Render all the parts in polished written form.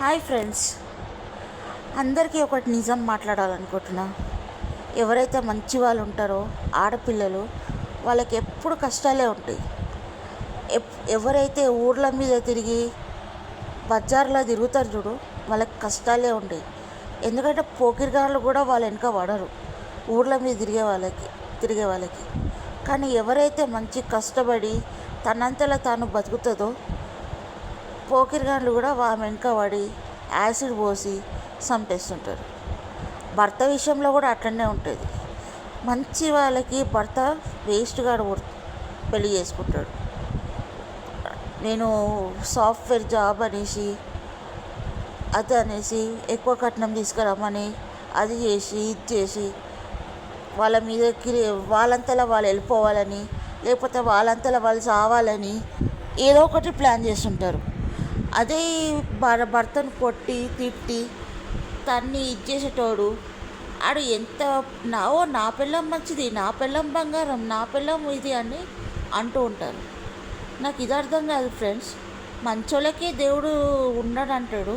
Hi friends, అందరికీ ఒకటి నిజం మాట్లాడాలనుకుంటున్నా. ఎవరైతే మంచి వాళ్ళు ఉంటారో ఆడపిల్లలు, వాళ్ళకి ఎప్పుడు కష్టాలే ఉంటాయి. ఎవరైతే ఊర్ల మీద తిరిగి బజార్లో తిరుగుతారు చూడు, వాళ్ళకి కష్టాలే ఉంటాయి. ఎందుకంటే పోకిరిగాళ్ళు కూడా వాళ్ళ వెనక పడరు ఊర్ల మీద తిరిగే వాళ్ళకి. కానీ ఎవరైతే మంచి కష్టపడి తనంతలో తాను బతుకుతుందో, పోకిరిగాళ్ళు కూడా ఆమె వెనక పడి యాసిడ్ పోసి చంపేస్తుంటారు. భర్త విషయంలో కూడా అట్లనే ఉంటుంది. మంచి వాళ్ళకి భర్త వేస్ట్గా పెళ్లి చేసుకుంటాడు. నేను సాఫ్ట్వేర్ జాబ్ అనేసి అది అనేసి ఎక్కువ కట్నం తీసుకురమ్మని అది చేసి ఇది చేసి వాళ్ళ మీదకి వాళ్ళంతలా వాళ్ళు వెళ్ళిపోవాలని, లేకపోతే వాళ్ళంతలా వాళ్ళు చావాలని ఏదో ఒకటి ప్లాన్ చేస్తుంటారు. అదే భర్తను కొట్టి తిట్టి తన్ని ఇచ్చేసేటోడు ఆడు ఎంత నా పిల్లం మంచిది, నా పిల్లం బంగారం, నా పిల్లం ఇది అని అంటూ ఉంటారు. నాకు ఇది అర్థం కాదు ఫ్రెండ్స్. మంచోళ్ళకి దేవుడు ఉన్నాడంటాడు,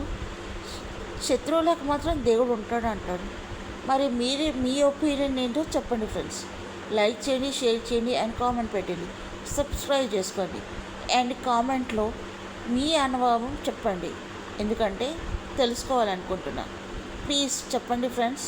శత్రువులకు మాత్రం దేవుడు ఉంటాడు. మరి మీ ఒపీనియన్ ఏంటో చెప్పండి ఫ్రెండ్స్. లైక్ చేయండి, షేర్ చేయండి అండ్ కామెంట్ పెట్టండి. సబ్స్క్రైబ్ చేసుకోండి అండ్ కామెంట్లో మీ అనుభవం చెప్పండి, ఎందుకంటే తెలుసుకోవాలనుకుంటున్నాను. ప్లీజ్ చెప్పండి ఫ్రెండ్స్.